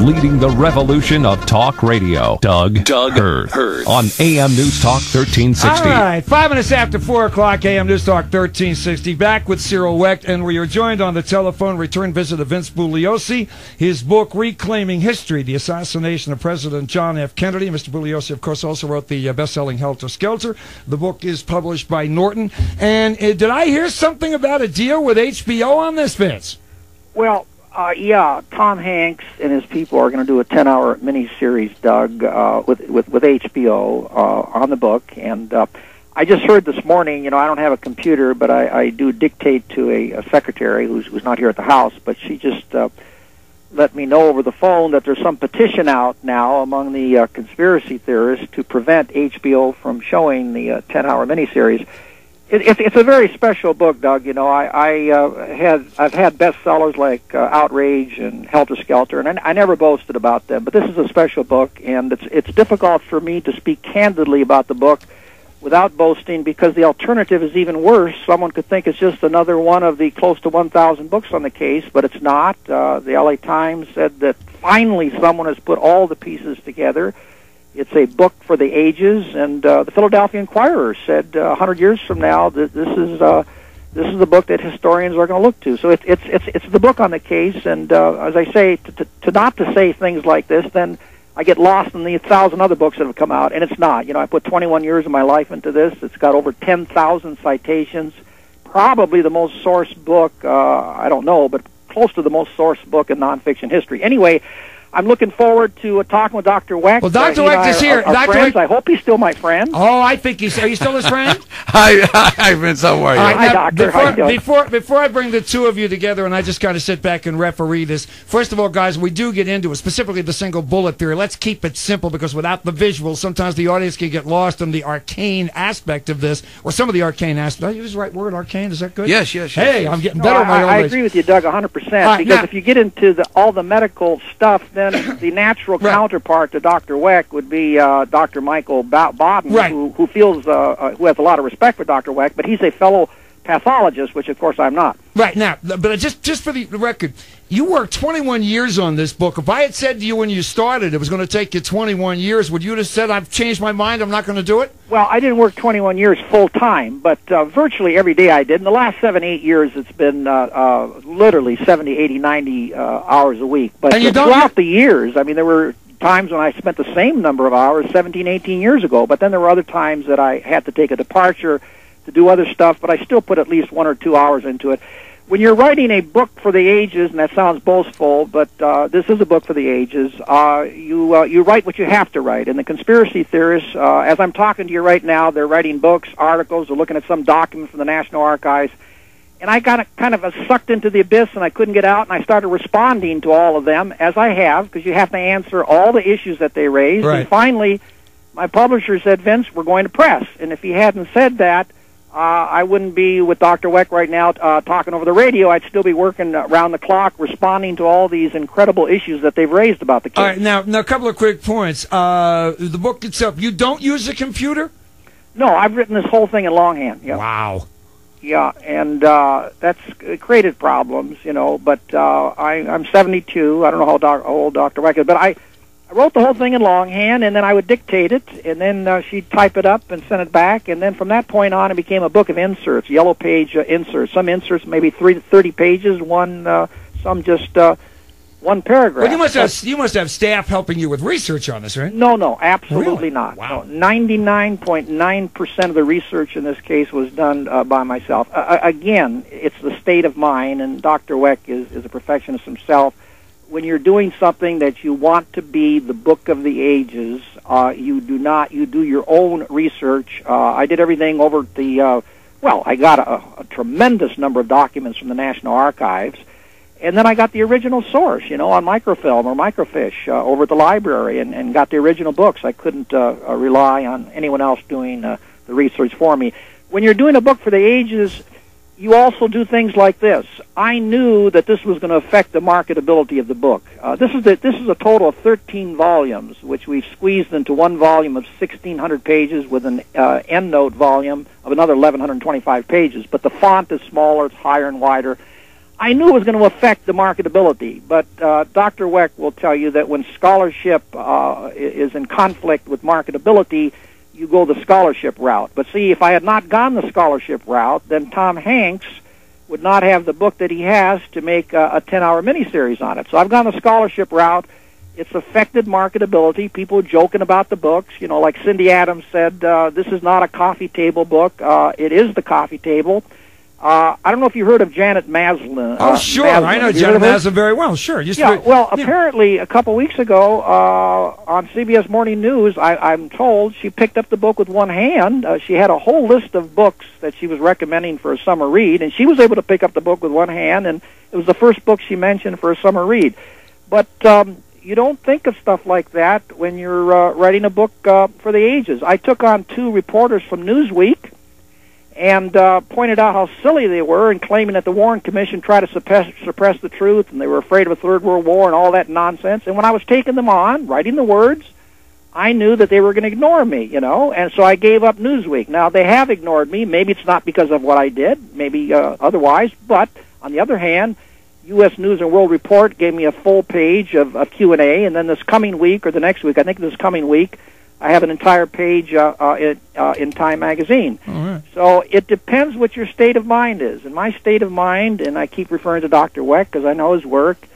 leading the revolution of talk radio. Doug Hurd on AM News Talk 1360. All right, 5 minutes after 4 o'clock, AM News Talk 1360. Back with Cyril Wecht, and we are joined on the telephone, return visit of Vince Bugliosi. His book, Reclaiming History, The Assassination of President John F. Kennedy. Mr. Bugliosi, of course, also wrote the best-selling Helter Skelter. The book is published by Norton. And did I hear something about a deal with HBO on this, Vince? Well, yeah, Tom Hanks and his people are going to do a 10-hour miniseries, Doug, with HBO on the book. And I just heard this morning, you know, I don't have a computer, but I do dictate to a secretary who's not here at the house, but she just let me know over the phone that there's some petition out now among the conspiracy theorists to prevent HBO from showing the 10-hour miniseries. It's a very special book, Doug. You know, I've had bestsellers like Outrage and Helter Skelter, and I never boasted about them. But this is a special book, and it's difficult for me to speak candidly about the book without boasting, because the alternative is even worse. Someone could think it's just another one of the close to 1,000 books on the case, but it's not. The LA Times said that finally someone has put all the pieces together. It's a book for the ages, and the Philadelphia Inquirer said 100 years from now that this is the book that historians are going to look to. So it's the book on the case, and as I say, to not to say things like this, then I get lost in the 1,000 other books that have come out, and it's not. You know, I put 21 years of my life into this. It's got over 10,000 citations, probably the most sourced book, I don't know, but close to the most sourced book in nonfiction history. Anyway, I'm looking forward to talking with Dr. Wecht. Well, Dr. Wecht is here. Dr. Wecht, I hope he's still my friend. Oh, I think he's. Are you still his friend? Hi, Vince. How are you? Hi, Doctor. How you doing? Before I bring the two of you together and I just kind of sit back and referee this, first of all, guys, we do get into it, specifically the single bullet theory. Let's keep it simple, because without the visuals, sometimes the audience can get lost in the arcane aspect of this, or some of the arcane aspect. Did I use the right word, arcane? Is that good? Yes. Hey, I'm getting better at my own I age. agree with you, Doug, 100%, because if you get into all the medical stuff, then the natural counterpart to Dr. Wecht would be Dr. Michael Baden, who feels who has a lot of respect for Dr. Wecht, but he's a fellow pathologist, which of course I'm not. Right now, but just for the record, you worked 21 years on this book. If I had said to you when you started it was going to take you 21 years, would you have said, I've changed my mind, I'm not going to do it? Well, I didn't work 21 years full-time, but virtually every day I did. In the last 7, 8 years, it's been literally 70, 80, 90 hours a week. But throughout the years, I mean, there were times when I spent the same number of hours 17, 18 years ago, but then there were other times that I had to take a departure to do other stuff, but I still put at least 1 or 2 hours into it. When you're writing a book for the ages, and that sounds boastful, but this is a book for the ages, you write what you have to write. And the conspiracy theorists, as I'm talking to you right now, they're writing books, articles, they're looking at some document from the National Archives, and I got kind of sucked into the abyss, and I couldn't get out, and I started responding to all of them, as I have, because you have to answer all the issues that they raised. Right. And finally, my publisher said, Vince, we're going to press. And if he hadn't said that, I wouldn't be with Dr. Wecht right now talking over the radio. I'd still be working around the clock, responding to all these incredible issues that they've raised about the case. All right, now a couple of quick points. The book itself, you don't use a computer? No, I've written this whole thing in longhand. Yeah. Wow. Yeah, and that's created problems, you know, but I'm 72. I don't know how old Dr. Wecht is, but I wrote the whole thing in longhand, and then I would dictate it, and then she'd type it up and send it back, and then from that point on, it became a book of inserts, yellow page inserts. Some inserts maybe 30 pages, some just one paragraph. Well, you must have staff helping you with research on this, right? No, absolutely Really? not. Wow. 99.9% of the research in this case was done by myself. Again, it's the state of mind, and Dr. Wecht is a perfectionist himself. When you're doing something that you want to be the book of the ages, you do your own research. I did everything over the, I got a tremendous number of documents from the National Archives, and then I got the original source, you know, on microfilm or microfiche over at the library, and got the original books. I couldn't rely on anyone else doing the research for me. When you're doing a book for the ages, you also do things like this. I knew that this was going to affect the marketability of the book. This is a total of 13 volumes, which we've squeezed into one volume of 1,600 pages with an endnote volume of another 1,125 pages. But the font is smaller, it's higher and wider. I knew it was going to affect the marketability, but Dr. Wecht will tell you that when scholarship is in conflict with marketability, you go the scholarship route. But see, if I had not gone the scholarship route, then Tom Hanks would not have the book that he has to make a 10-hour miniseries on it. So I've gone the scholarship route. It's affected marketability. People joking about the books. You know, like Cindy Adams said, this is not a coffee table book. It is the coffee table. I don't know if you heard of Janet Maslin. Oh, sure. I know Janet Maslin very well. Sure. Apparently, a couple weeks ago on CBS Morning News, I'm told she picked up the book with one hand. She had a whole list of books that she was recommending for a summer read, and she was able to pick up the book with one hand, and it was the first book she mentioned for a summer read. But you don't think of stuff like that when you're writing a book for the ages. I took on 2 reporters from Newsweek and pointed out how silly they were in claiming that the Warren Commission tried to suppress the truth, and they were afraid of a third world war and all that nonsense. And when I was taking them on, writing the words, I knew that they were going to ignore me, you know, and so I gave up Newsweek. Now, they have ignored me. Maybe it's not because of what I did, maybe otherwise, but on the other hand, U.S. News and World Report gave me a full page of Q&A, and then this coming week, or the next week, I think this coming week, I have an entire page in Time Magazine. Right. So it depends what your state of mind is. And my state of mind, and I keep referring to Dr. Wecht because I know his work,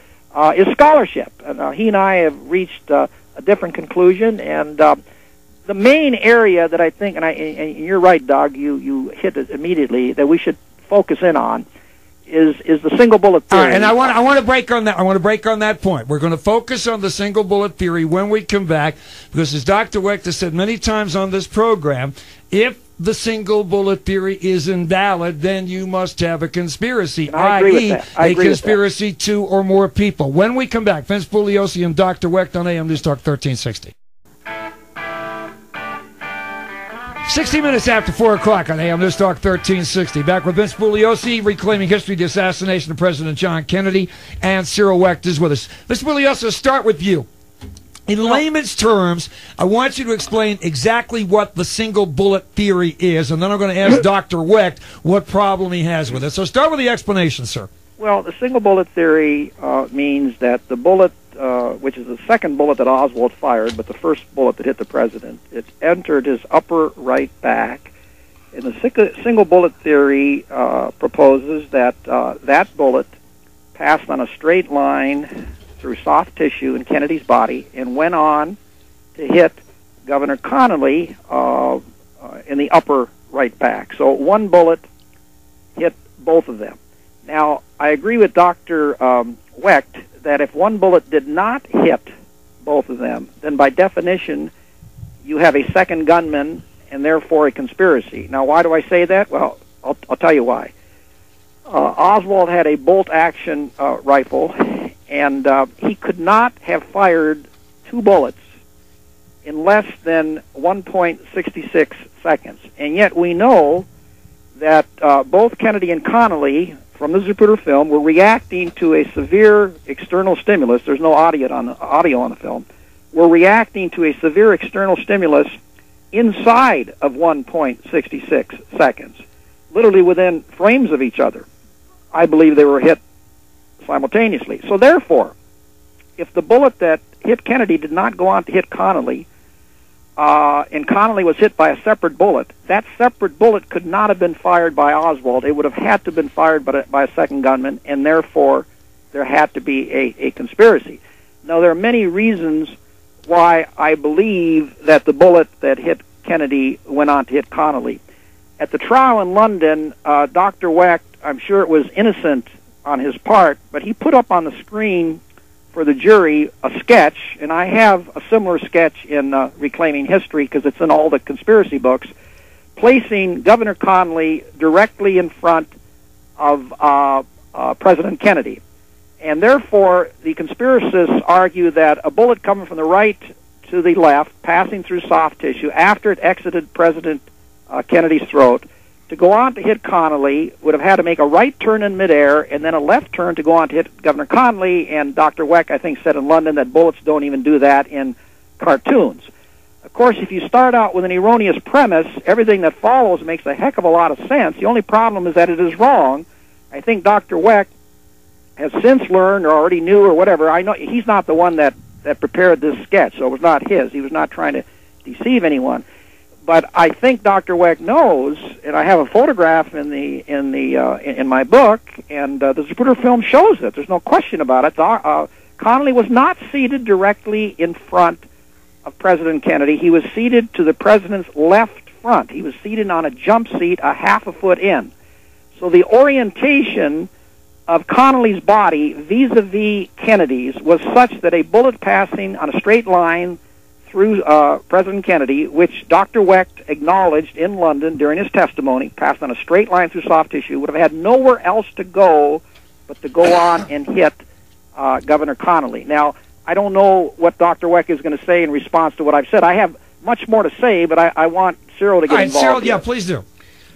is scholarship. And he and I have reached a different conclusion. And the main area that I think, and you're right, Doug, you hit it immediately, that we should focus in on, is the single bullet theory. All right, and I want to break on that. I want to break on that point. We're going to focus on the single bullet theory when we come back, because as Dr. Wecht has said many times on this program, if the single bullet theory is invalid, then you must have a conspiracy, i.e., a conspiracy 2 or more people. When we come back, Vince Bugliosi and Dr. Wecht on AM News Talk 1360. 60 minutes after 4 o'clock on AM News Talk 1360. Back with Vince Bugliosi, reclaiming history, the assassination of President John Kennedy, and Cyril Wecht is with us. Mr. Bugliosi, let's start with you. In layman's terms, I want you to explain exactly what the single bullet theory is, and then I'm going to ask Dr. Wecht what problem he has with it. So start with the explanation, sir. Well, the single bullet theory means that the bullet, which is the second bullet that Oswald fired, but the first bullet that hit the president, it entered his upper right back. And the single bullet theory proposes that that bullet passed on a straight line through soft tissue in Kennedy's body and went on to hit Governor Connolly in the upper right back. So one bullet hit both of them. Now, I agree with Dr. Wecht that if one bullet did not hit both of them, then by definition, you have a second gunman and therefore a conspiracy. Now, why do I say that? Well, I'll tell you why. Oswald had a bolt-action rifle, and he could not have fired 2 bullets in less than 1.66 seconds. And yet we know that both Kennedy and Connolly, from the Zapruder film, were reacting to a severe external stimulus. There's no audio on the film. Were reacting to a severe external stimulus inside of 1.66 seconds, literally within frames of each other. I believe they were hit simultaneously. So therefore, if the bullet that hit Kennedy did not go on to hit Connolly, and Connolly was hit by a separate bullet, that separate bullet could not have been fired by Oswald. It would have had to have been fired by a second gunman, and therefore there had to be a conspiracy. Now, there are many reasons why I believe that the bullet that hit Kennedy went on to hit Connolly. At the trial in London, Dr. Wecht, I'm sure it was innocent on his part, but he put up on the screen for the jury a sketch, and I have a similar sketch in Reclaiming History because it's in all the conspiracy books, placing Governor Connolly directly in front of President Kennedy. And therefore, the conspiracists argue that a bullet coming from the right to the left, passing through soft tissue after it exited President Kennedy's throat, to go on to hit Connolly, would have had to make a right turn in midair and then a left turn to go on to hit Governor Connolly, and Dr. Wecht, I think, said in London that bullets don't even do that in cartoons. Of course, if you start out with an erroneous premise, everything that follows makes a heck of a lot of sense. The only problem is that it is wrong. I think Dr. Wecht has since learned or already knew or whatever. I know he's not the one that prepared this sketch, so it was not his. He was not trying to deceive anyone. But I think Dr. Wecht knows, and I have a photograph in my book, and the Zapruder film shows it. There's no question about it. Connally was not seated directly in front of President Kennedy. He was seated to the president's left front. He was seated on a jump seat a half a foot in. So the orientation of Connally's body vis-a-vis Kennedy's was such that a bullet passing on a straight line through President Kennedy, which Dr. Wecht acknowledged in London during his testimony, passed on a straight line through soft tissue, would have had nowhere else to go but to go on and hit Governor Connally. Now, I don't know what Dr. Wecht is going to say in response to what I've said. I have much more to say, but I want Cyril to get involved. Cyril, yeah, please do.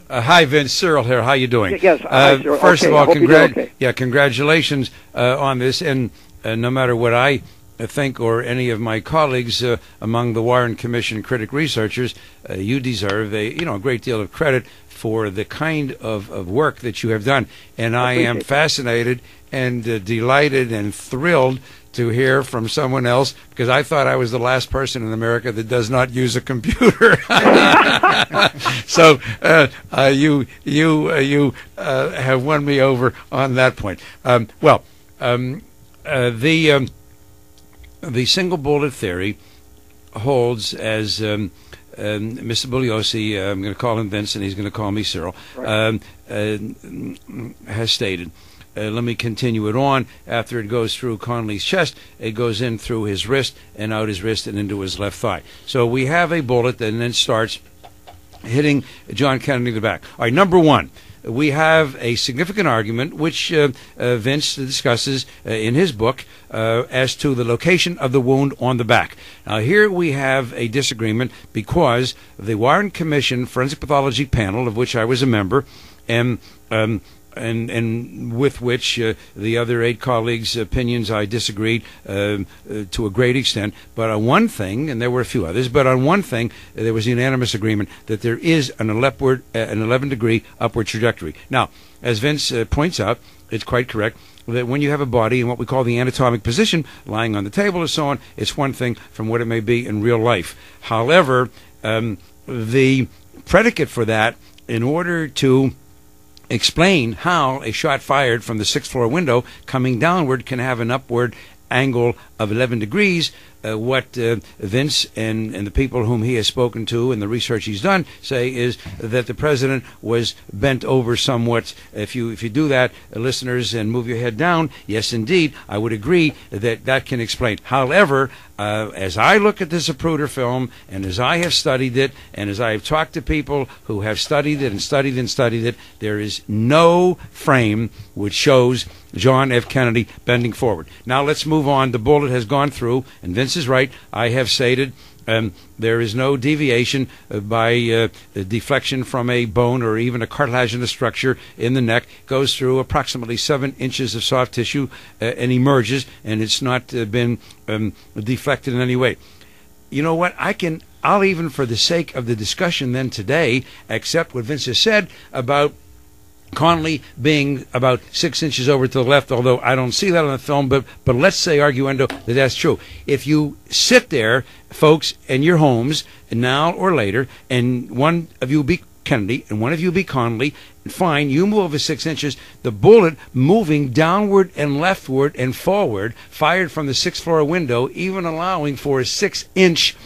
Hi, Vince. Cyril here. How you doing? Yes. Hi, Cyril. First okay, of all, okay. Congratulations on this. And no matter what I think or any of my colleagues among the Warren Commission critic researchers, you deserve a great deal of credit for the kind of work that you have done. And I am fascinated and delighted and thrilled to hear from someone else, because I thought I was the last person in America that does not use a computer. So you have won me over on that point. The single bullet theory holds, as Mr. Bugliosi, I'm going to call him Vince, and he's going to call me Cyril, right. Has stated. Let me continue it on. After it goes through Connally's chest, it goes in through his wrist and out his wrist and into his left thigh. So we have a bullet that then starts hitting John Kennedy in the back. All right, number one, we have a significant argument, which Vince discusses in his book, as to the location of the wound on the back. Now, here we have a disagreement because the Warren Commission Forensic Pathology Panel, of which I was a member, and with which the other 8 colleagues' opinions I disagreed to a great extent. But on one thing, and there were a few others, but on one thing there was unanimous agreement that there is an 11-degree upward trajectory. Now, as Vince points out, it's quite correct that when you have a body in what we call the anatomic position, lying on the table and so on, it's one thing from what it may be in real life. However, the predicate for that, in order to explain how a shot fired from the 6th floor window coming downward can have an upward angle of 11 degrees, what Vince and the people whom he has spoken to and the research he's done say is that the president was bent over somewhat. If you do that, listeners, and move your head down, yes, indeed, I would agree that that can explain. However, as I look at this Zapruder film, and as I have studied it, and as I have talked to people who have studied it and studied and studied it, there is no frame which shows John F. Kennedy bending forward. Now let's move on. The bullet has gone through, and Vince is right. I have stated there is no deviation by deflection from a bone or even a cartilaginous structure in the neck. Goes through approximately 7 inches of soft tissue and emerges, and it's not been deflected in any way. You know what? I'll even, for the sake of the discussion then today, accept what Vince has said about Connally being about 6 inches over to the left, although I don't see that on the film, but let's say, arguendo, that that's true. If you sit there, folks, in your homes, now or later, and one of you be Kennedy and one of you be Connally, fine, you move over 6 inches, the bullet moving downward and leftward and forward, fired from the 6th floor window, even allowing for a 6-inch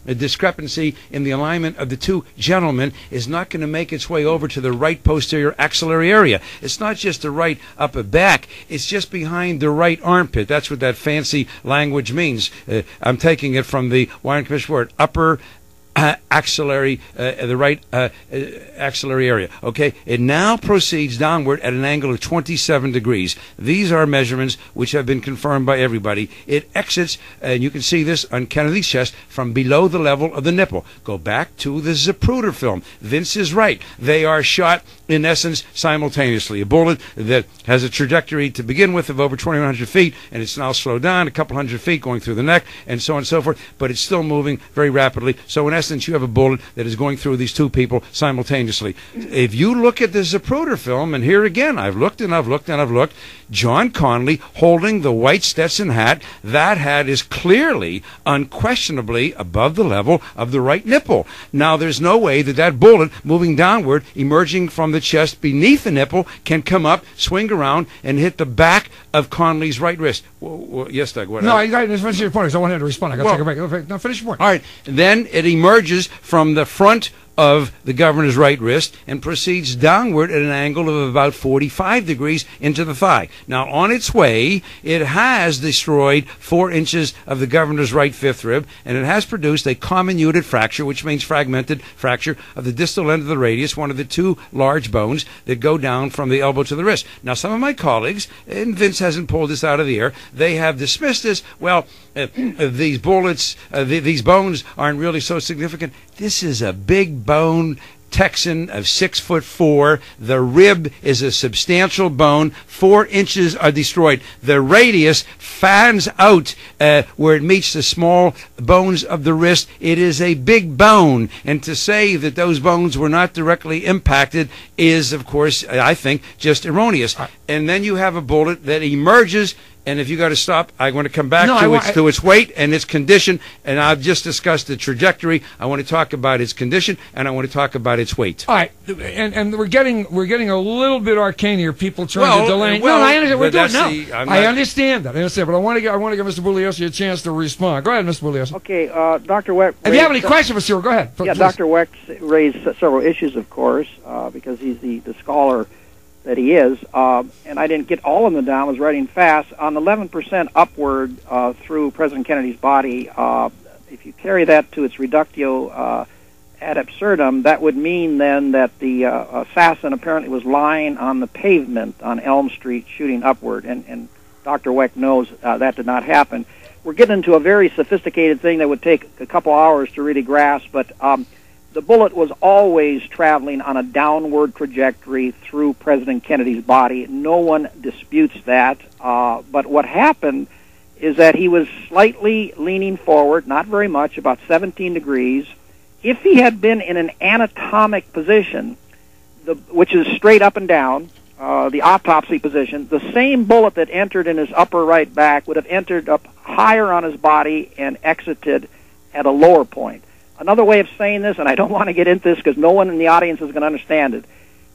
a discrepancy in the alignment of the two gentlemen, is not going to make its way over to the right posterior axillary area. It's not just the right upper back, it's just behind the right armpit. That's what that fancy language means. I'm taking it from the Warren Commission word, upper axillary, the right axillary area. Okay, it now proceeds downward at an angle of 27 degrees. These are measurements which have been confirmed by everybody. It exits, and you can see this on Kennedy's chest, from below the level of the nipple. Go back to the Zapruder film. Vince is right. They are shot, in essence, simultaneously. A bullet that has a trajectory to begin with of over 2,100 feet, and it's now slowed down a couple hundred feet going through the neck, and so on and so forth, but it's still moving very rapidly. So in essence, essence, you have a bullet that is going through these two people simultaneously. If you look at the Zapruder film, and here again, I've looked and I've looked and I've looked, John Connolly holding the white Stetson hat, that hat is clearly, unquestionably above the level of the right nipple. Now, there's no way that that bullet moving downward, emerging from the chest beneath the nipple, can come up, swing around, and hit the back of Connolly's right wrist. Well, yes, Doug, what? No, I got to finish your point because I wanted to respond. I got to take a break. No, finish your point. All right. Then it emerges from the front of the governor's right wrist and proceeds downward at an angle of about 45 degrees into the thigh. Now, on its way, it has destroyed 4 inches of the governor's right fifth rib, and it has produced a comminuted fracture, which means fragmented fracture of the distal end of the radius, one of the 2 large bones that go down from the elbow to the wrist. Now, some of my colleagues, and Vince hasn't pulled this out of the air, they have dismissed this. Well, these bullets, these bones aren't really so significant. This is a big bone Texan of 6'4". The rib is a substantial bone. 4 inches are destroyed. The radius fans out where it meets the small bones of the wrist. It is a big bone. And to say that those bones were not directly impacted is, of course, I think, just erroneous. And then you have a bullet that emerges. And if you got to stop, I want to come back to its weight and its condition. And I've just discussed the trajectory. I want to talk about its condition, and I want to talk about its weight. All right, and we're getting a little bit arcane here. People trying to delay. Well, no, I understand. We're doing I understand that. I understand, but I want to give Mr. Bugliosi a chance to respond. Go ahead, Mr. Bugliosi. Okay, Dr. Wecht. If you have any questions for Cyril, go ahead. Yeah, Dr. Wecht raised several issues, of course, because he's the scholar that he is, and I didn't get all of them down. I was writing fast. On 11% upward through President Kennedy's body, if you carry that to its reductio ad absurdum, that would mean then that the assassin apparently was lying on the pavement on Elm Street shooting upward, and Dr. Wecht knows that did not happen. We're getting into a very sophisticated thing that would take a couple hours to really grasp, but the bullet was always traveling on a downward trajectory through President Kennedy's body. No one disputes that. But what happened is that he was slightly leaning forward, not very much, about 17 degrees. If he had been in an anatomic position, which is straight up and down, the autopsy position, the same bullet that entered in his upper right back would have entered up higher on his body and exited at a lower point. Another way of saying this, and I don't want to get into this because no one in the audience is going to understand it,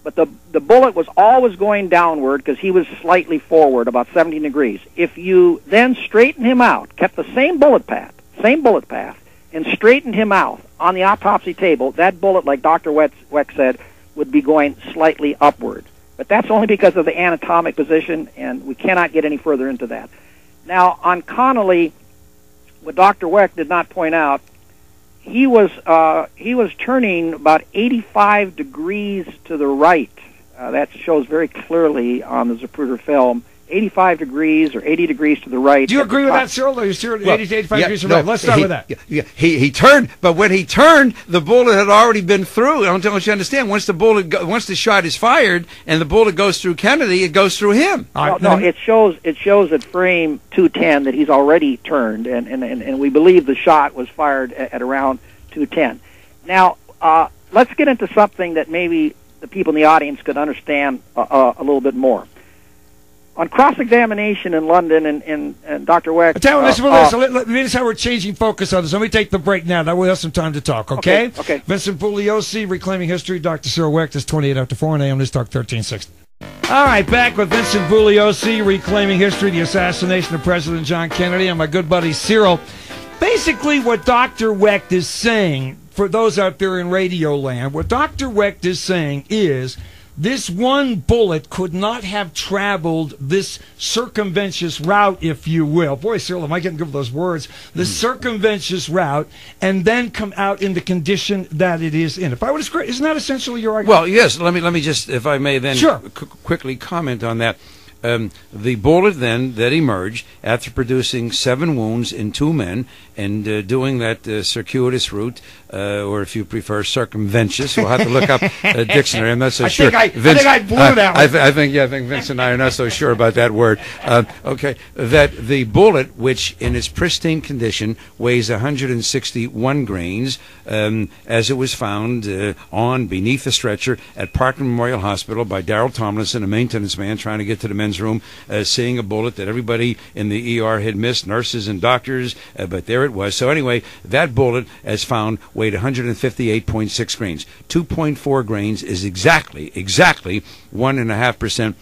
but the bullet was always going downward because he was slightly forward, about 17 degrees. If you then straighten him out, kept the same bullet path, and straightened him out on the autopsy table, that bullet, like Dr. Wecht said, would be going slightly upward. But that's only because of the anatomic position, and we cannot get any further into that. Now, on Connolly, what Dr. Wecht did not point out, he was turning about 85 degrees to the right. That shows very clearly on the Zapruder film. 85 degrees or 80 degrees to the right. Do you agree with that, Cyril? You're 80 to 85 degrees to the right. Let's start with that. He turned, but when he turned, the bullet had already been through. I don't want you to understand. Once the shot is fired and the bullet goes through Kennedy, it goes through him. No, it shows at frame 210 that he's already turned, and we believe the shot was fired at around 210. Now, let's get into something that maybe the people in the audience could understand a little bit more. On cross-examination in London, and Dr. Wecht... Tell me, this is how we're changing focus on this. Let me take the break now. That way we'll have some time to talk, okay? Okay. Vincent Bugliosi, Reclaiming History. Dr. Cyril Wecht is 28 after 4 on AM News Talk 1360. All right, back with Vincent Bugliosi, Reclaiming History, the assassination of President John Kennedy, and my good buddy Cyril. Basically, what Dr. Wecht is saying, for those out there in radio land, what Dr. Wecht is saying is... this one bullet could not have traveled this circumventious route, if you will. Boy, Cyril, am I getting good with those words? The circumventious route, and then come out in the condition that it is in. If I were to, isn't that essentially your argument? Well, yes. Let me just, if I may, then sure. quickly comment on that. The bullet then that emerged after producing 7 wounds in 2 men and doing that circuitous route, or if you prefer, circumventious. We'll have to look up a dictionary. I'm not so sure. I think I blew that one. I think Vince and I are not so sure about that word. Okay, that the bullet, which in its pristine condition weighs 161 grains, as it was found beneath the stretcher at Parkland Memorial Hospital by Darrell Tomlinson, a maintenance man trying to get to the men's room, seeing a bullet that everybody in the ER had missed, nurses and doctors, but there it was. So anyway, that bullet, as found, weighed 158.6 grains. 2.4 grains is exactly 1.5%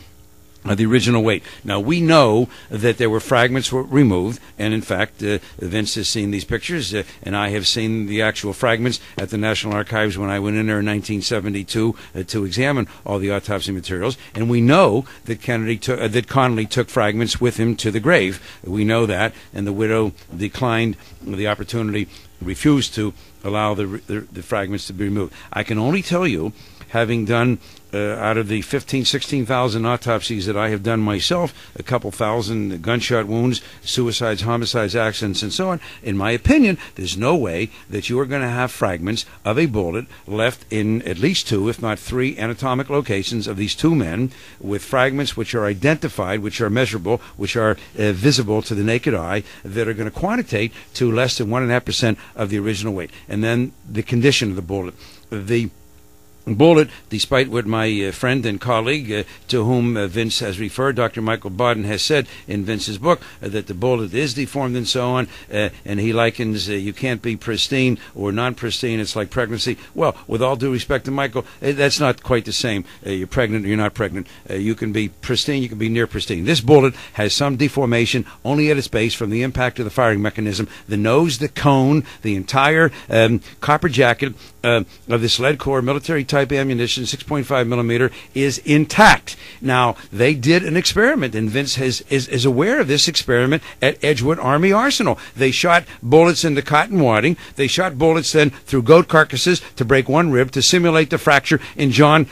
of the original weight. Now, we know that there were fragments were removed, and in fact, Vince has seen these pictures, and I have seen the actual fragments at the National Archives when I went in there in 1972 to examine all the autopsy materials, and we know that Connolly took fragments with him to the grave. We know that, and the widow declined the opportunity, refused to allow the fragments to be removed. I can only tell you, having done out of the 16,000 autopsies that I have done myself, a couple thousand gunshot wounds, suicides, homicides, accidents, and so on, in my opinion, there's no way that you are going to have fragments of a bullet left in at least 2, if not 3, anatomic locations of these 2 men, with fragments which are identified, which are measurable, which are visible to the naked eye, that are going to quantitate to less than 1.5% of the original weight. And then the condition of the bullet. The bullet, despite what my friend and colleague, to whom Vince has referred, Dr. Michael Bodden, has said in Vince's book, that the bullet is deformed and so on, and he likens you can't be pristine or non-pristine, it's like pregnancy. Well, with all due respect to Michael, that's not quite the same. You're pregnant or you're not pregnant. You can be pristine, you can be near pristine. This bullet has some deformation only at its base from the impact of the firing mechanism. The nose, the cone, the entire copper jacket of this lead core military type ammunition, 6.5 millimeter, is intact. Now, they did an experiment, and Vince is aware of this experiment at Edgewood Army Arsenal. They shot bullets into cotton wadding. They shot bullets then through goat carcasses to break one rib to simulate the fracture in John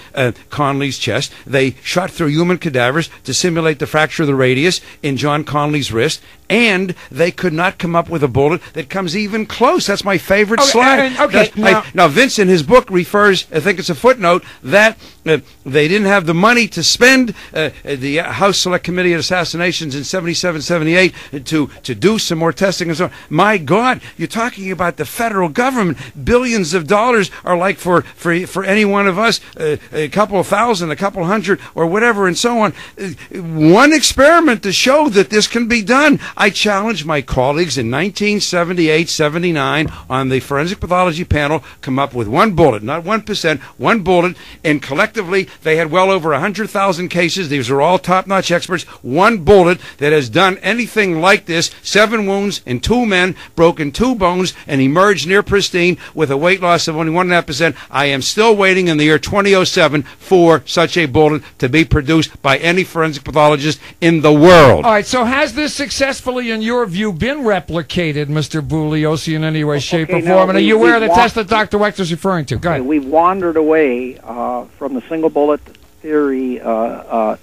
Connolly's chest. They shot through human cadavers to simulate the fracture of the radius in John Connolly's wrist, and they could not come up with a bullet that comes even close. That's my favorite slide. Now, Vince in his book refers, I think it's a footnote, that they didn't have the money to spend, the House Select Committee on Assassinations in 77, 78, to do some more testing and so on. My God, you're talking about the federal government. Billions of dollars are like for any one of us, a couple of thousand, a couple hundred, or whatever, and so on. One experiment to show that this can be done. I challenged my colleagues in 1978, 79 on the forensic pathology panel, come up with one bullet, not 1%, one bullet, and collectively they had well over 100,000 cases. These are all top-notch experts. One bullet that has done anything like this, 7 wounds in 2 men, broken 2 bones, and emerged near pristine with a weight loss of only 1.5%. I am still waiting in the year 2007 for such a bullet to be produced by any forensic pathologist in the world. All right, so has this successfully, in your view, been replicated, Mr. Bugliosi, in any way, shape, or form? And are you aware of the test that Dr. Wecht is referring to? Go ahead. We've wandered away from the single bullet theory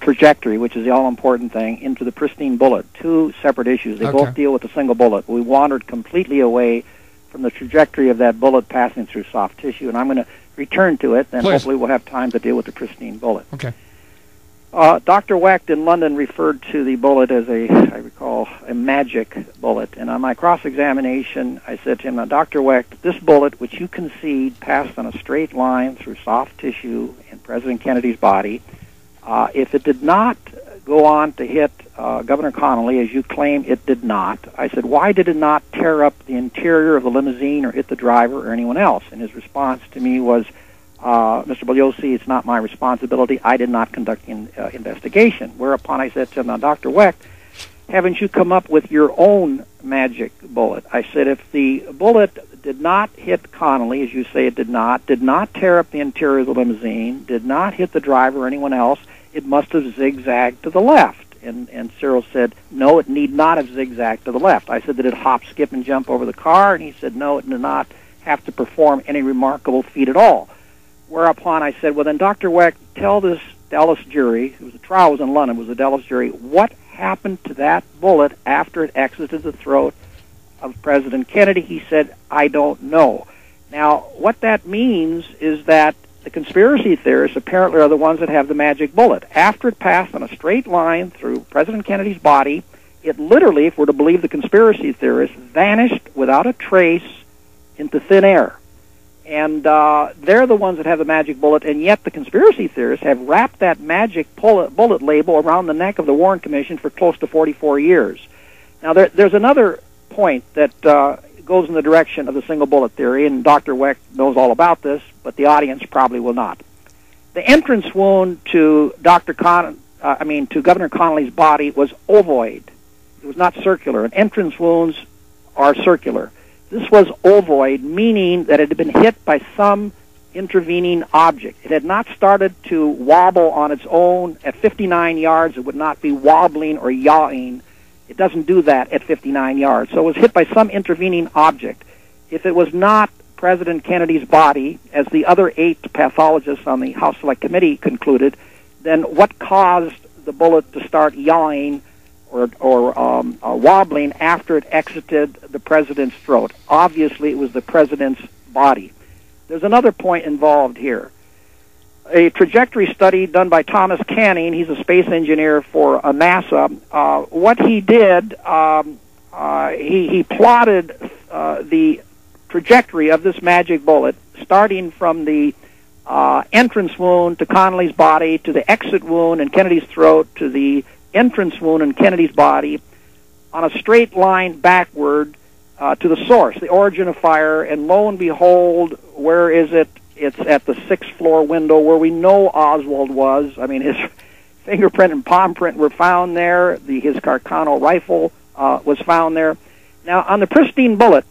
trajectory, which is the all-important thing, into the pristine bullet. 2 separate issues. They both deal with the single bullet. We wandered completely away from the trajectory of that bullet passing through soft tissue, and I'm going to return to it, and hopefully we'll have time to deal with the pristine bullet. Okay. Dr. Wecht in London referred to the bullet as I recall, a magic bullet. And on my cross-examination, I said to him, now, Dr. Wecht, this bullet, which you concede passed on a straight line through soft tissue in President Kennedy's body, if it did not go on to hit Governor Connolly, as you claim it did not, I said, why did it not tear up the interior of the limousine or hit the driver or anyone else? And his response to me was, Mr. Bugliosi, it's not my responsibility. I did not conduct an investigation. Whereupon I said to him, now, Dr. Wecht, haven't you come up with your own magic bullet? I said, if the bullet did not hit Connolly, as you say it did not tear up the interior of the limousine, did not hit the driver or anyone else, it must have zigzagged to the left. And Cyril said, no, it need not have zigzagged to the left. I said, did it hop, skip, and jump over the car? And he said, no, it did not have to perform any remarkable feat at all. Whereupon I said, well, then, Dr. Wecht, tell Dallas jury, the trial was in London, it was a Dallas jury, what happened to that bullet after it exited the throat of President Kennedy? He said, I don't know. Now, what that means is that the conspiracy theorists apparently are the ones that have the magic bullet. After it passed on a straight line through President Kennedy's body, it literally, if we're to believe the conspiracy theorists, vanished without a trace into thin air. And they're the ones that have the magic bullet, and yet the conspiracy theorists have wrapped that magic bullet label around the neck of the Warren Commission for close to 44 years. Now, there's another point that goes in the direction of the single bullet theory, and Dr. Wecht knows all about this, but the audience probably will not. The entrance wound to to Governor Connolly's body was ovoid. It was not circular, and entrance wounds are circular. This was ovoid, meaning that it had been hit by some intervening object. It had not started to wobble on its own. At 59 yards, it would not be wobbling or yawing. It doesn't do that at 59 yards. So it was hit by some intervening object. If it was not President Kennedy's body, as the other 8 pathologists on the House Select Committee concluded, then what caused the bullet to start yawing or wobbling after it exited the president's throat? Obviously, it was the president's body. There's another point involved here. A trajectory study done by Thomas Canning, he's a space engineer for NASA. What he did, he plotted the trajectory of this magic bullet, starting from the entrance wound to Connolly's body, to the exit wound in Kennedy's throat, to the entrance wound in Kennedy's body, on a straight line backward to the source, the origin of fire, and lo and behold, where is it? It's at the 6th floor window where we know Oswald was. I mean, his fingerprint and palm print were found there. His Carcano rifle was found there. Now, on the pristine bullet,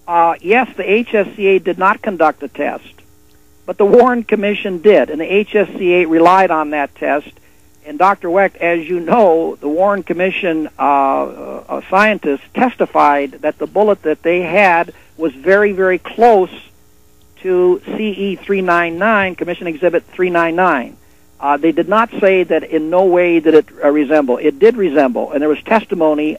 yes, the HSCA did not conduct a test, but the Warren Commission did, and the HSCA relied on that test. And Dr. Wecht, as you know, the Warren Commission scientists testified that the bullet that they had was very, very close to CE 399, Commission Exhibit 399. They did not say that in no way did it resemble. It did resemble, and there was testimony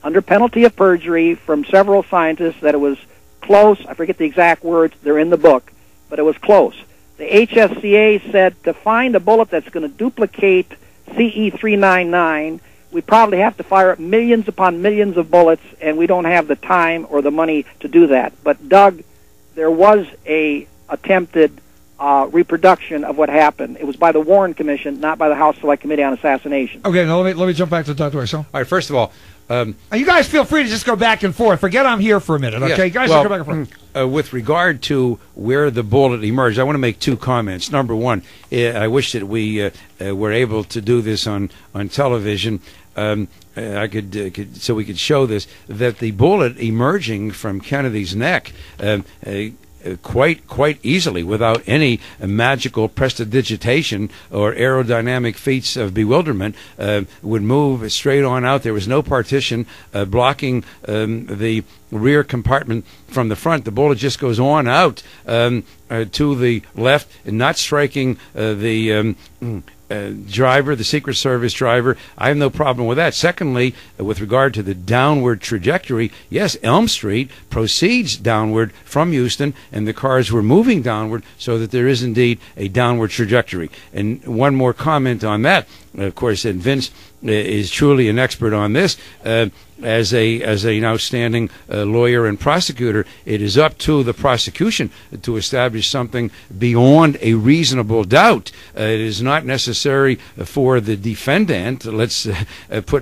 under penalty of perjury from several scientists that it was close. I forget the exact words. They're in the book, but it was close. The HSCA said to find a bullet that's going to duplicate CE 399, we probably have to fire millions upon millions of bullets, and we don't have the time or the money to do that. But, Doug, there was a attempted reproduction of what happened. It was by the Warren Commission, not by the House Select Committee on Assassination. Okay, now let me jump back to Dr. Wecht. All right, first of all, you guys feel free to just go back and forth. Forget I'm here for a minute, okay? Yeah, You guys well, go back and forth. With regard to where the bullet emerged, I want to make 2 comments. Number one, I wish that we were able to do this on television. I could so we could show this, that the bullet emerging from Kennedy's neck quite easily, without any magical prestidigitation or aerodynamic feats of bewilderment, would move straight on out. There was no partition blocking the rear compartment from the front. The bullet just goes on out to the left, and not striking the driver, the Secret Service driver. I have no problem with that. Secondly, with regard to the downward trajectory, yes, Elm Street proceeds downward from Houston, and the cars were moving downward, so that there is indeed a downward trajectory. And one more comment on that, of course, and Vince is truly an expert on this. As an outstanding lawyer and prosecutor, it is up to the prosecution to establish something beyond a reasonable doubt. It is not necessary for the defendant, let's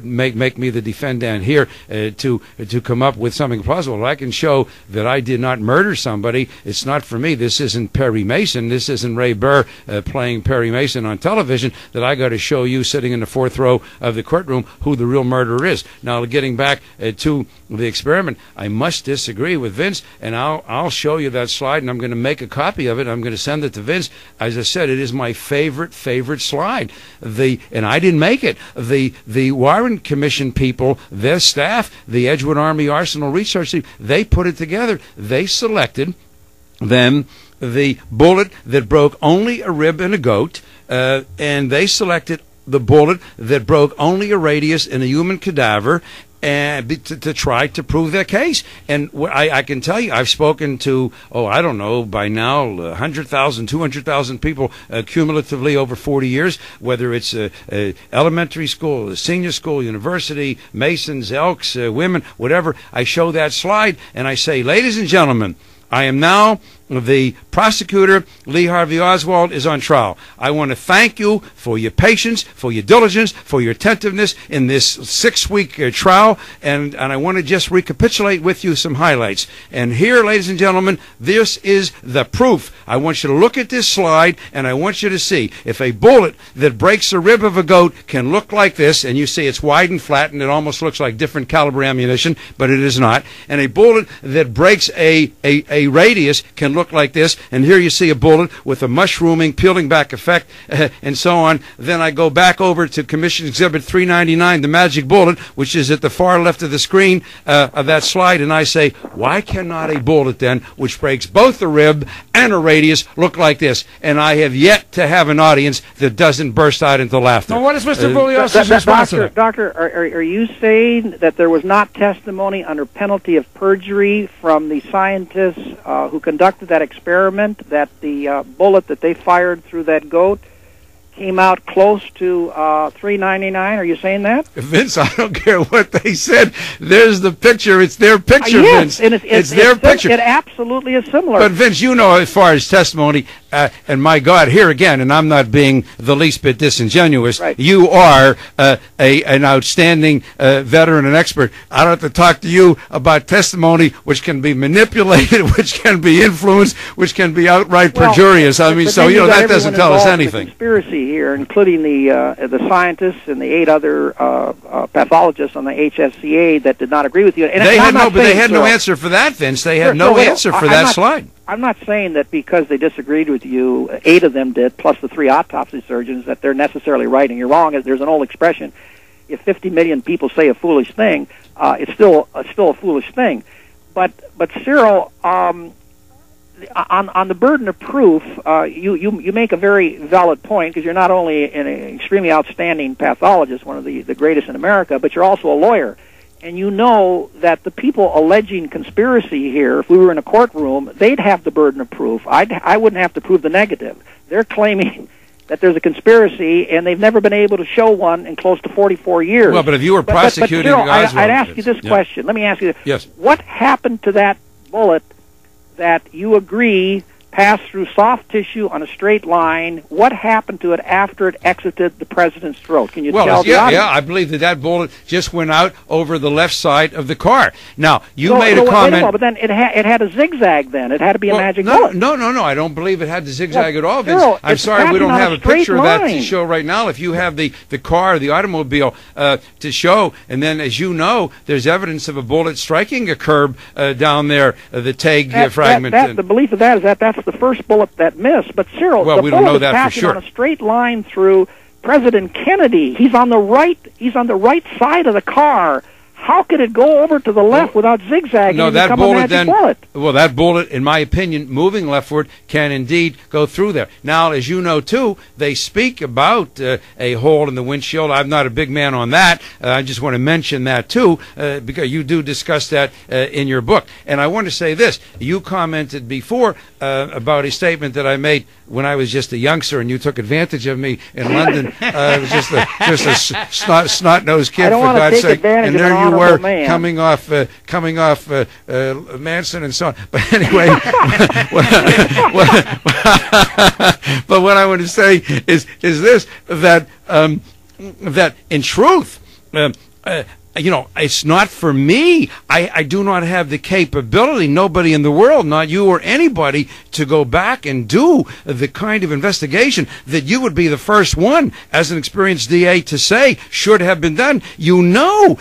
make me the defendant here, to come up with something plausible. I can show that I did not murder somebody. It's not for me. This isn't Perry Mason. This isn't Ray Burr playing Perry Mason on television, that I got to show you sitting in the 4th row of the courtroom who the real murderer is. Now, getting back to the experiment, I must disagree with Vince, and I'll show you that slide, and I'm going to make a copy of it. I'm going to send it to Vince. As I said, it is my favorite slide. And I didn't make it. The Warren Commission people, their staff, the Edgewood Army Arsenal Research Team, they put it together. They selected them the bullet that broke only a rib in a goat, and they selected the bullet that broke only a radius in a human cadaver, and to try to prove their case. And I can tell you, I've spoken to, I don't know, by now, 100,000, 200,000 people cumulatively over 40 years, whether it's elementary school, senior school, university, Masons, Elks, women, whatever. I show that slide, and I say, ladies and gentlemen, I am now the prosecutor. Lee Harvey Oswald is on trial. I want to thank you for your patience, for your diligence, for your attentiveness in this 6-week trial, and I want to just recapitulate with you some highlights. And here, ladies and gentlemen, this is the proof. I want you to look at this slide, and I want you to see if a bullet that breaks a rib of a goat can look like this, and you see it's wide and flat, and it almost looks like different caliber ammunition, but it is not. And a bullet that breaks a radius can look like this, and here you see a bullet with a mushrooming, peeling back effect, and so on. Then I go back over to Commission Exhibit 399, the magic bullet, which is at the far left of the screen of that slide, and I say, why cannot a bullet then, which breaks both a rib and a radius, look like this? And I have yet to have an audience that doesn't burst out into laughter. Now, what is Mr. Bugliosi's response to that? Doctor, are you saying that there was not testimony under penalty of perjury from the scientists who conducted that experiment, that the bullet that they fired through that goat came out close to 399? Are you saying that? Vince, I don't care what they said. There's the picture. It's their picture, yes, Vince. And it's their picture. It absolutely is similar. But, Vince, you know, as far as testimony, and my God, here again, and I'm not being the least bit disingenuous, right. You are an outstanding veteran and expert. I don't have to talk to you about testimony which can be manipulated, which can be influenced, which can be outright perjurious. I mean, so, you know, that doesn't tell us anything. Conspiracy here, including the scientists and the 8 other pathologists on the HSCA that did not agree with you. And they had no answer for that, Vince. They had no answer for that slide. I'm not saying that because they disagreed with you, 8 of them did, plus the 3 autopsy surgeons, that they're necessarily right and you're wrong. There's an old expression: if 50 million people say a foolish thing, it's still a foolish thing. But Cyril, on the burden of proof, you make a very valid point, because you're not only an extremely outstanding pathologist, one of the greatest in America, but you're also a lawyer. And you know that the people alleging conspiracy here, if we were in a courtroom, they'd have the burden of proof. I wouldn't have to prove the negative. They're claiming that there's a conspiracy, and they've never been able to show one in close to 44 years. Well, but if you were prosecuting Cyril, Oswald, I'd ask you this question. Let me ask you this. Yes. What happened to that bullet that you agree passed through soft tissue on a straight line? What happened to it after it exited the president's throat? Can you tell the audience? Yeah, I believe that bullet just went out over the left side of the car. Now, you made a comment. Wait a moment, but then it had a zigzag then. It had to be a magic bullet. No, I don't believe it had the zigzag at all, Vince. Cyril, I'm sorry, we don't have a picture of that to line. show right now. If you have the car, the automobile to show, and then, as you know, there's evidence of a bullet striking a curb down there, the tag fragment. The belief of that is that's the first bullet that missed. But Cyril, well, the we don't know bullet that is for passing sure. on a straight line through President Kennedy. He's on the right side of the car. How could it go over to the left without zigzagging and become a magic bullet? Well, that bullet, in my opinion, moving leftward, can indeed go through there. Now, as you know, too, they speak about a hole in the windshield. I'm not a big man on that. I just want to mention that, too, because you do discuss that in your book. And I want to say this. You commented before about a statement that I made when I was just a youngster and you took advantage of me in London. I was just a snot-nosed kid, for God's sake. And there you were, coming off Manson and so on. But anyway, but what I want to say is this, that in truth, you know, it's not for me. I do not have the capability, nobody in the world, not you or anybody, to go back and do the kind of investigation that you would be the first one, as an experienced DA, to say should have been done. You know,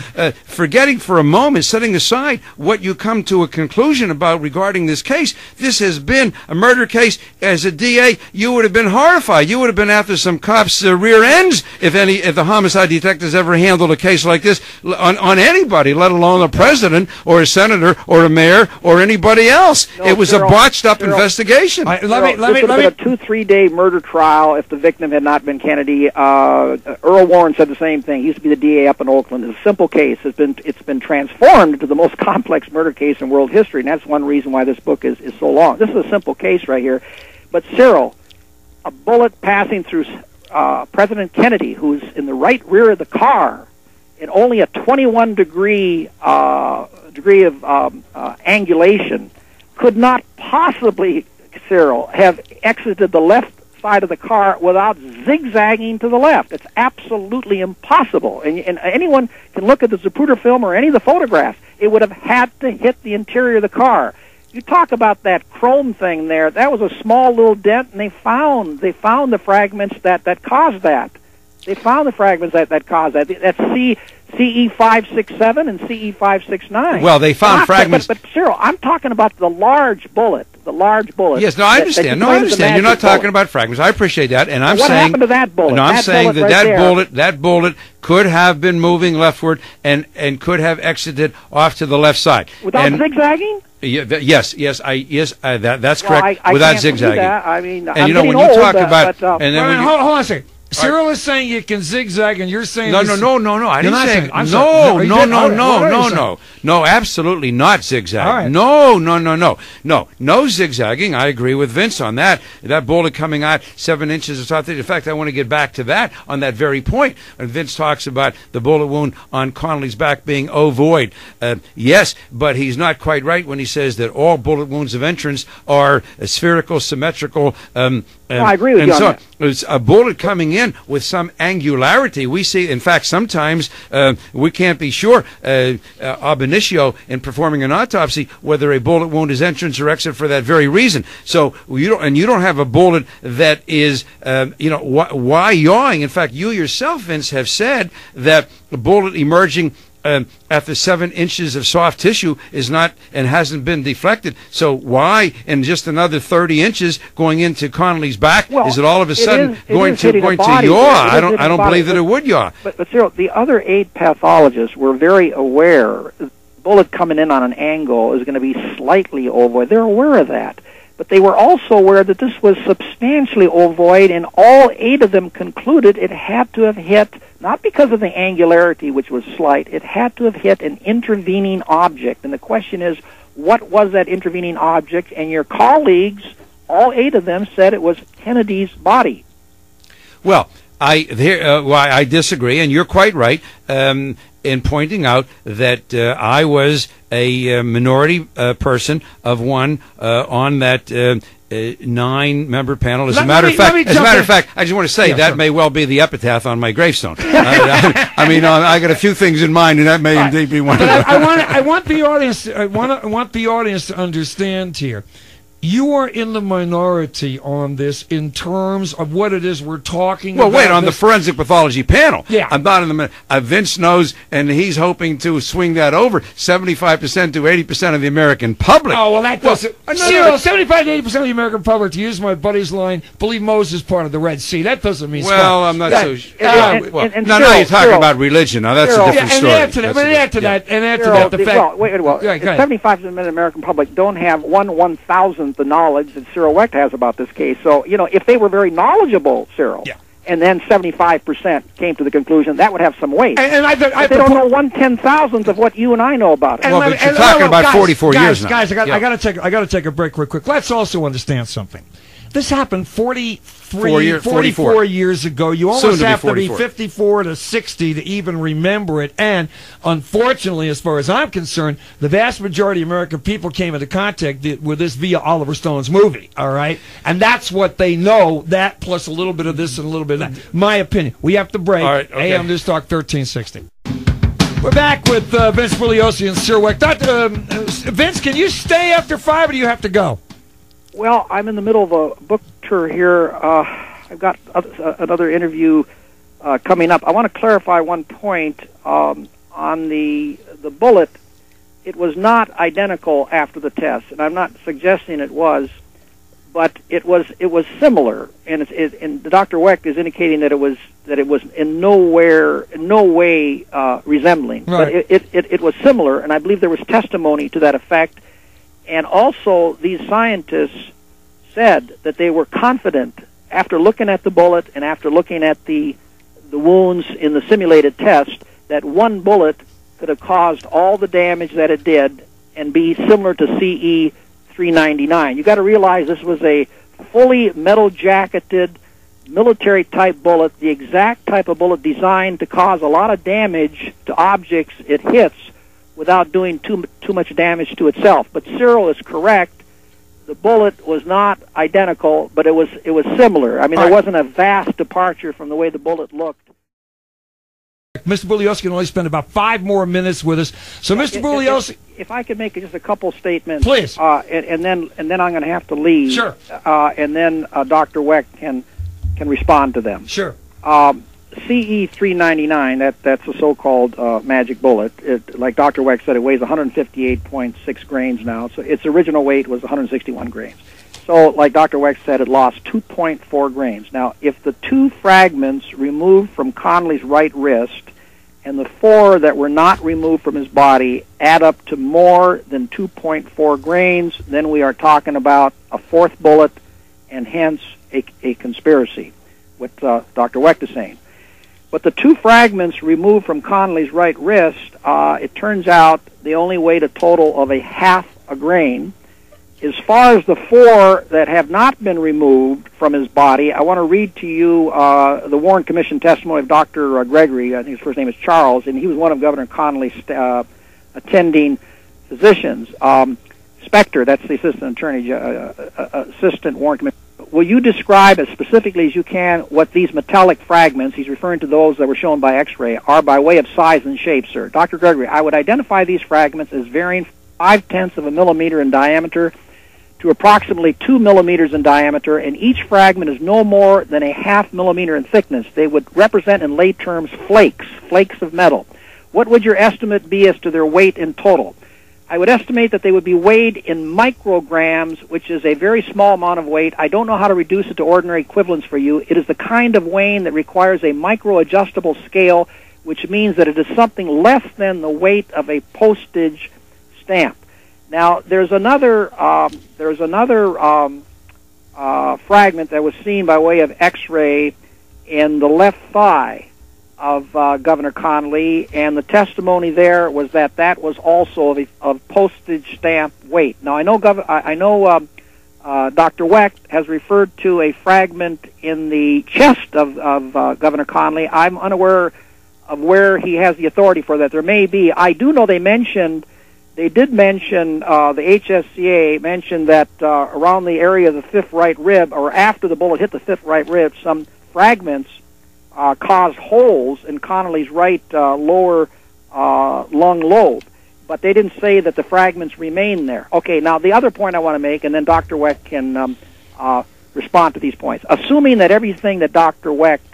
forgetting for a moment, setting aside what you come to a conclusion about regarding this case, this has been a murder case. As a DA, you would have been horrified. You would have been after some cops' rear ends if the homicide detectives ever handled a case like this. on anybody, let alone a president or a senator or a mayor or anybody else. No, it was Cyril, a botched up Cyril, investigation. Let me. This would have been a 2-3 day murder trial if the victim had not been Kennedy. Earl Warren said the same thing. He used to be the DA up in Oakland. It's a simple case. It's been transformed into the most complex murder case in world history, and that's one reason why this book is so long. This is a simple case right here. But Cyril, a bullet passing through President Kennedy, who's in the right rear of the car, at only a 21 degree of angulation, could not possibly, Cyril, have exited the left side of the car without zigzagging to the left. It's absolutely impossible. And anyone can look at the Zapruder film or any of the photographs. It would have had to hit the interior of the car. You talk about that chrome thing there. That was a small little dent, and they found the fragments that caused that. They found the fragments that caused that. That's CE567 and CE569. Well, they found fragments. But Cyril, I'm talking about the large bullet. The large bullet. Yes, no, I understand. I understand. You're not talking about fragments. I appreciate that, and I'm saying. What happened to that bullet? No, I'm saying that bullet could have been moving leftward and could have exited off to the left side without zigzagging. Yes, that's correct. Without zigzagging. That. I mean, and I'm you know when old, you talk about, and then hold on a second. Cyril is saying you can zigzag, and you're saying no. I didn't say no. Absolutely not zigzag. Right. No zigzagging. I agree with Vince on that. That bullet coming out 7 inches or something. In fact, I want to get back to that on that very point. And Vince talks about the bullet wound on Connolly's back being ovoid. Yes, but he's not quite right when he says that all bullet wounds of entrance are spherical, symmetrical. I agree with you on that. It's a bullet coming in with some angularity. We see, in fact, sometimes we can't be sure ab initio in performing an autopsy whether a bullet wound is entrance or exit for that very reason. So you don't have a bullet that is why yawing. In fact, you yourself, Vince, have said that the bullet emerging after 7 inches of soft tissue is not and hasn't been deflected. So why in just another 30 inches going into Connolly's back is it all of a sudden going to yaw? I don't believe that it would yaw. But Cyril, the other 8 pathologists were very aware. The bullet coming in on an angle is going to be slightly ovoid. They're aware of that. But they were also aware that this was substantially ovoid, and all 8 of them concluded it had to have hit, not because of the angularity, which was slight, it had to have hit an intervening object. And the question is, what was that intervening object? And your colleagues, all 8 of them, said it was Kennedy's body. Well, I disagree, and you're quite right in pointing out that I was a minority person of one on that 9-member panel. As a matter of fact, I just want to say that may well be the epitaph on my gravestone. I mean, I got a few things in mind, and that may indeed be one of them. I want the audience. I want the audience to understand here. You are in the minority on this in terms of what it is we're talking about. Well, wait, on the forensic pathology panel. Yeah. I'm not in the Vince knows, and he's hoping to swing that over 75% to 80% of the American public. Oh, well, that doesn't... 75 to 80% of the American public, to use my buddy's line, believe Moses part of the Red Sea. That doesn't mean... Well, I'm not so... now you're talking about religion. Now, that's a different story. And add to that, the fact... Well, 75% of the American public don't have 1/1000th the knowledge that Cyril Wecht has about this case. So, if they were very knowledgeable, Cyril, and then 75% came to the conclusion, that would have some weight. But they don't know 1/10,000th of what you and I know about it. Well, but you're talking about 44 years now. Guys, I got to take a break real quick. Let's also understand something. This happened 44 years ago. You almost have to be 54 to 60 to even remember it. And unfortunately, as far as I'm concerned, the vast majority of American people came into contact with this via Oliver Stone's movie. All right? And that's what they know, that plus a little bit of this and a little bit of that. My opinion. We have to break. All right, okay. AM News Talk 1360. We're back with Vince Bugliosi and Cyril Wecht. Vince, can you stay after 5 or do you have to go? Well, I'm in the middle of a book tour here. I've got another interview coming up. I want to clarify one point on the bullet. It was not identical after the test, and I'm not suggesting it was, but it was similar, and and Dr. Wecht is indicating that it was in no way resembling, right. But it was similar, and I believe there was testimony to that effect. And also, these scientists said that they were confident after looking at the bullet and after looking at the wounds in the simulated test that one bullet could have caused all the damage that it did and be similar to CE 399. You got to realize this was a fully metal-jacketed military-type bullet, the exact type of bullet designed to cause a lot of damage to objects it hits without doing too much damage to itself. But Cyril is correct. The bullet was not identical, but it was similar. I mean, there wasn't a vast departure from the way the bullet looked. Mr. Bugliosi can only spend about 5 more minutes with us. So, Mr. Bugliosi, if I could make just a couple statements, please, and then I'm going to have to leave. Sure. And then Dr. Wecht can respond to them. Sure. CE 399, that's a so-called magic bullet. Like Dr. Wecht said, it weighs 158.6 grains now. So its original weight was 161 grains. So, like Dr. Wecht said, it lost 2.4 grains. Now, if the 2 fragments removed from Connolly's right wrist and the 4 that were not removed from his body add up to more than 2.4 grains, then we are talking about a 4th bullet and hence a conspiracy, what Dr. Wecht is saying. But the 2 fragments removed from Connolly's right wrist, it turns out they only weighed a total of 1/2 a grain. As far as the 4 that have not been removed from his body, I want to read to you the Warren Commission testimony of Dr. Gregory. I think his first name is Charles, and he was one of Governor Connolly's attending physicians. Spector, that's the assistant attorney, assistant Warren Commission. Will you describe as specifically as you can what these metallic fragments, he's referring to those that were shown by X-ray, are by way of size and shape, sir? Dr. Gregory, I would identify these fragments as varying 0.5 of a millimeter in diameter to approximately 2 millimeters in diameter, and each fragment is no more than 0.5 millimeter in thickness. They would represent in lay terms flakes of metal. What would your estimate be as to their weight in total? I would estimate that they would be weighed in micrograms, which is a very small amount of weight. I don't know how to reduce it to ordinary equivalents for you. It is the kind of weighing that requires a micro-adjustable scale, which means that it is something less than the weight of a postage stamp. Now, there's another fragment that was seen by way of X-ray in the left thigh of Governor Connolly, and the testimony there was that that was also of postage stamp weight. Now, I know Dr. Wecht has referred to a fragment in the chest of Governor Connolly. I'm unaware of where he has the authority for that. There may be. I do know they did mention, the HSCA mentioned that around the area of the 5th right rib, or after the bullet hit the 5th right rib, some fragments caused holes in Connolly's right lower lung lobe. But they didn't say that the fragments remain there. Okay, now the other point I want to make, and then Dr. Wecht can respond to these points. Assuming that everything that Dr. Wecht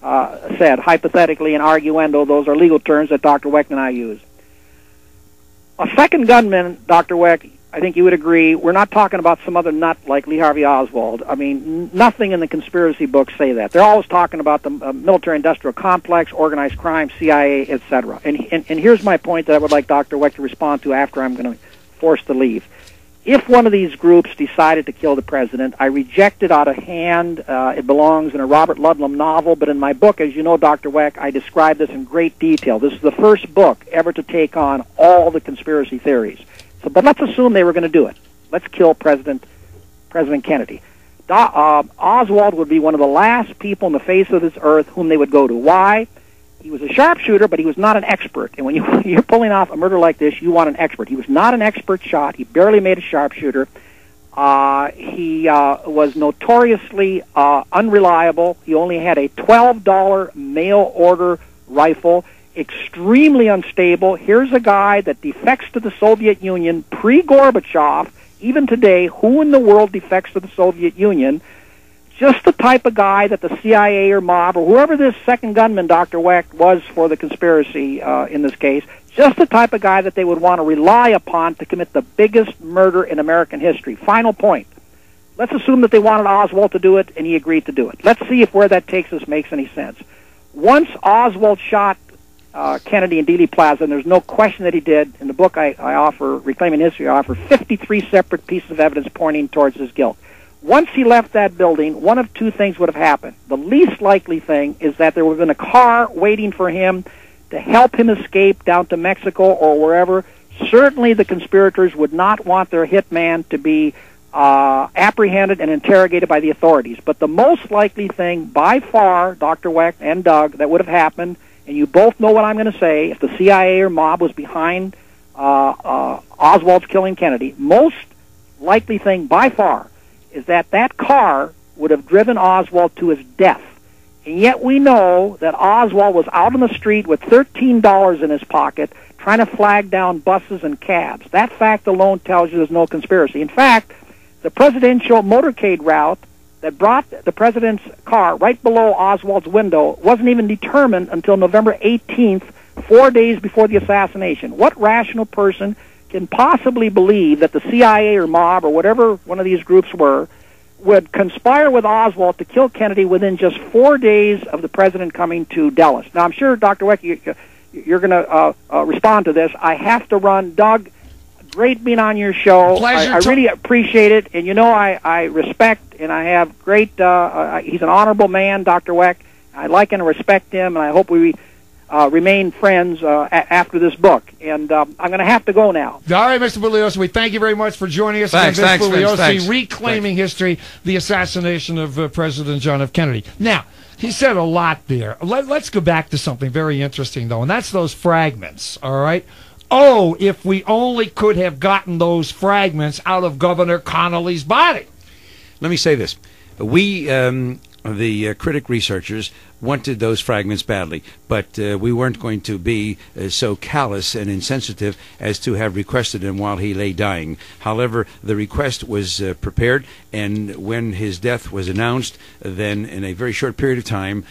said, hypothetically and arguendo, those are legal terms that Dr. Wecht and I use. A second gunman, Dr. Wecht, I think you would agree, we're not talking about some other nut like Lee Harvey Oswald. I mean, nothing in the conspiracy books say that. They're always talking about the military-industrial complex, organized crime, CIA, etc. And here's my point that I would like Dr. Wecht to respond to after I'm going to force to leave. If one of these groups decided to kill the president, I reject it out of hand. It belongs in a Robert Ludlum novel, but in my book, as you know, Dr. Wecht, I describe this in great detail. This is the first book ever to take on all the conspiracy theories. But let's assume they were going to do it. Let's kill President Kennedy. Oswald would be one of the last people on the face of this earth whom they would go to. Why? He was a sharpshooter, but he was not an expert. And when you're pulling off a murder like this, you want an expert. He was not an expert shot. He barely made a sharpshooter. He was notoriously unreliable. He only had a $12 mail-order rifle. Extremely unstable. Here's a guy that defects to the Soviet Union pre-Gorbachev. Even today, who in the world defects to the Soviet Union? Just the type of guy that the CIA or mob or whoever this second gunman, Dr. Wecht, was for the conspiracy in this case, just the type of guy that they would want to rely upon to commit the biggest murder in American history. Final point. let's assume that they wanted Oswald to do it, and he agreed to do it. Let's see if where that takes us makes any sense. Once Oswald shot Kennedy in Dealey Plaza, and there's no question that he did, in the book I offer, Reclaiming History, I offer 53 separate pieces of evidence pointing towards his guilt. Once he left that building, one of two things would have happened. The least likely thing is that there would have been a car waiting for him to help him escape down to Mexico or wherever. Certainly the conspirators would not want their hitman to be apprehended and interrogated by the authorities. But the most likely thing, by far, Dr. Wecht and Doug, that would have happened, and you both know what I'm going to say, if the CIA or mob was behind Oswald's killing Kennedy, most likely thing, by far, is that that car would have driven Oswald to his death. And yet we know that Oswald was out on the street with $13 in his pocket trying to flag down buses and cabs. That fact alone tells you there's no conspiracy. In fact, the presidential motorcade route that brought the president's car right below Oswald's window wasn't even determined until November 18th, 4 days before the assassination. What rational person can possibly believe that the CIA or mob or whatever one of these groups were would conspire with Oswald to kill Kennedy within just 4 days of the president coming to Dallas? Now, I'm sure, Dr. Wecht, you're going to respond to this. I have to run. Doug, great being on your show. Pleasure. I really appreciate it. And, you know, I respect and I have great, he's an honorable man, Dr. Wecht. I like and respect him, and I hope we remain friends after this book. And I'm going to have to go now. All right, Mr. Bugliosi, we thank you very much for joining us. Thanks, Vince Bugliosi, thanks. Reclaiming History, the assassination of President John F. Kennedy. Now, he said a lot there. Let's go back to something very interesting, though, and that's those fragments, all right? Oh, if we only could have gotten those fragments out of Governor Connolly's body. Let me say this. We, the critic researchers, wanted those fragments badly, but we weren't going to be so callous and insensitive as to have requested them while he lay dying. However, the request was prepared, and when his death was announced, then in a very short period of time,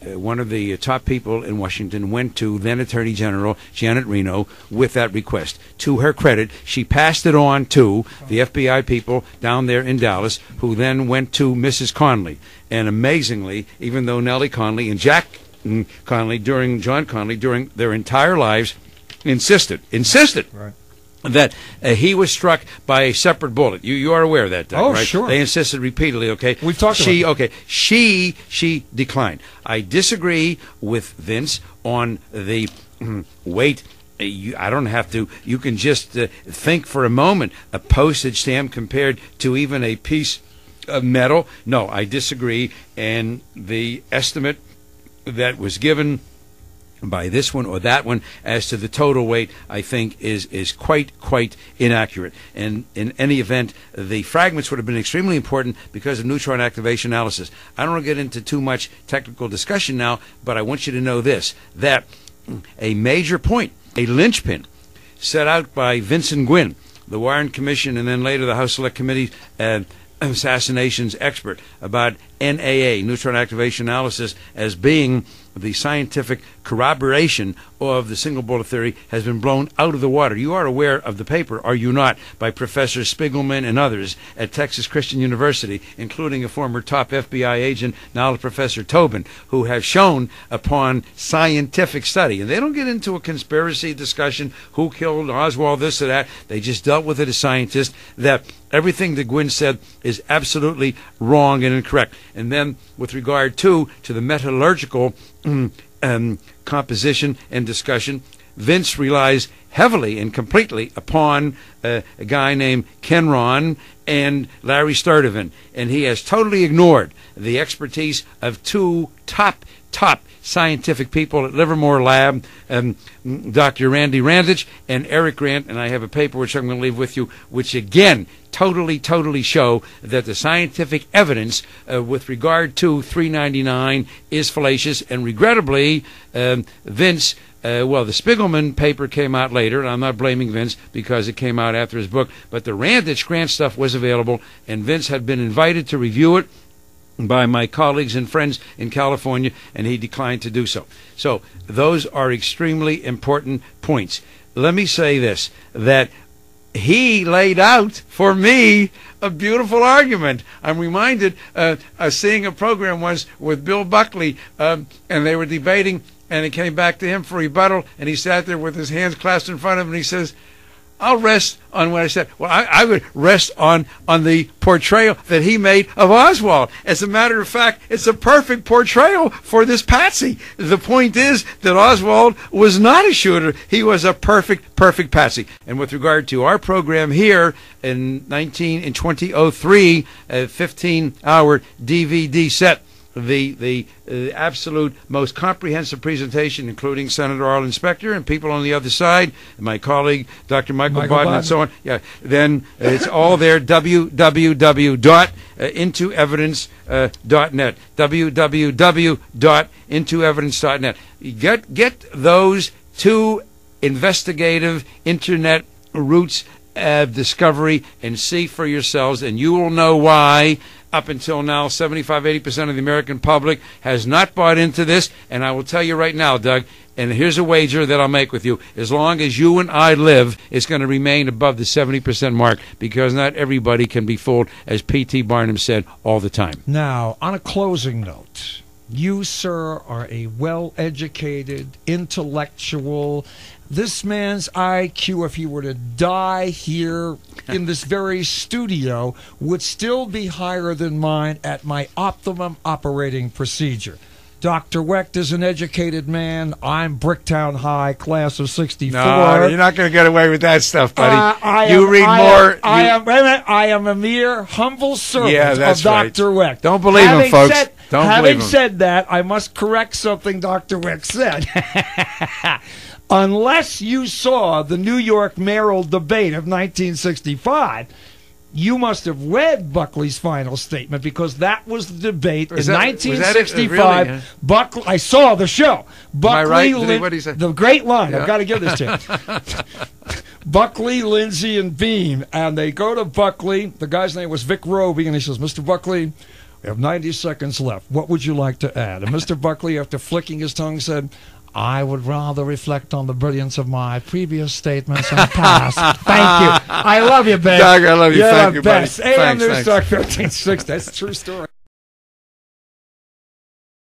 one of the top people in Washington went to then Attorney General Janet Reno with that request. To her credit, she passed it on to the FBI people down there in Dallas, who then went to Mrs. Connolly. And amazingly, even though Nellie Connolly and Jack Connolly, John Connolly, during their entire lives, insisted Right. that he was struck by a separate bullet. You are aware of that, Doug, Oh, right? sure. They insisted repeatedly, okay? We've talked about that. Okay, she declined. I disagree with Vince on the weight. I don't have to. You can just think for a moment. A postage stamp compared to even a piece of metal. No, I disagree. And the estimate that was given by this one or that one as to the total weight, I think, is quite inaccurate. And in any event, the fragments would have been extremely important because of neutron activation analysis. I don't want to get into too much technical discussion now, but I want you to know this, that a major point, a linchpin, set out by Vincent Gwynne, the Warren Commission, and then later the House Select Committee assassinations expert, about NAA, neutron activation analysis, as being the scientific corroboration of the single bullet theory, has been blown out of the water. You are aware of the paper, are you not, by Professor Spiegelman and others at Texas Christian University, including a former top FBI agent, now Professor Tobin, who have shown upon scientific study. And they don't get into a conspiracy discussion, who killed Oswald, this or that. They just dealt with it as scientists, that everything that Gwynne said is absolutely wrong and incorrect. And then with regard to the metallurgical composition and discussion, Vince relies heavily and completely upon a guy named Kenron and Larry Sturdivant, and he has totally ignored the expertise of two top scientific people at Livermore Lab, Dr. Randy Randich and Eric Grant, and I have a paper which I'm going to leave with you, which again totally show that the scientific evidence with regard to 399 is fallacious. And regrettably, Vince, well, the Spiegelman paper came out later, and I'm not blaming Vince because it came out after his book, but the Randich Grant stuff was available, and Vince had been invited to review it by my colleagues and friends in California, and he declined to do so. So those are extremely important points. Let me say this, that he laid out for me a beautiful argument. I'm reminded of seeing a program once with Bill Buckley, and they were debating, and it came back to him for rebuttal, and he sat there with his hands clasped in front of him, and he says, I'll rest on what I said. Well, I would rest on the portrayal that he made of Oswald. As a matter of fact, it's a perfect portrayal for this patsy. The point is that Oswald was not a shooter. He was a perfect patsy. And with regard to our program here in 2003, a 15-hour DVD set, the absolute most comprehensive presentation, including Senator Arlen Specter and people on the other side, and my colleague Dr. Michael Bodden and so on. Yeah, then it's all there. www.intoevidence.net. www.intoevidence.net. Get those two investigative internet routes of discovery and see for yourselves, and you will know why. Up until now, 75-80% of the American public has not bought into this, and I will tell you right now, Doug, and here's a wager that I'll make with you. As long as you and I live, it's going to remain above the 70% mark, because not everybody can be fooled, as P.T. Barnum said all the time. Now, on a closing note, you, sir, are a well-educated, intellectual. This man's IQ, if he were to die here in this very studio, would still be higher than mine at my optimum operating procedure. Dr. Wecht is an educated man. I'm Bricktown High, class of 64. No, you're not going to get away with that stuff, buddy. I am a mere humble servant of right. Dr. Wecht. Don't believe him, folks. Having said that, I must correct something Dr. Wecht said. Unless you saw the New York mayoral debate of 1965, you must have read Buckley's final statement, because that was the debate in 1965. Really? Buckley, I saw the show. Buckley, right? What did he say? The great line. Yeah. I've got to give this to you. Buckley, Lindsay, and Beam, and they go to Buckley. The guy's name was Vic Roby, and he says, Mr. Buckley, we have 90 seconds left. What would you like to add? And Mr. Buckley, after flicking his tongue, said, I would rather reflect on the brilliance of my previous statements and past. Thank you. I love you, babe. Doug, I love you. You're Thank the you, best. buddy. AM News Talk 1360. That's a true story.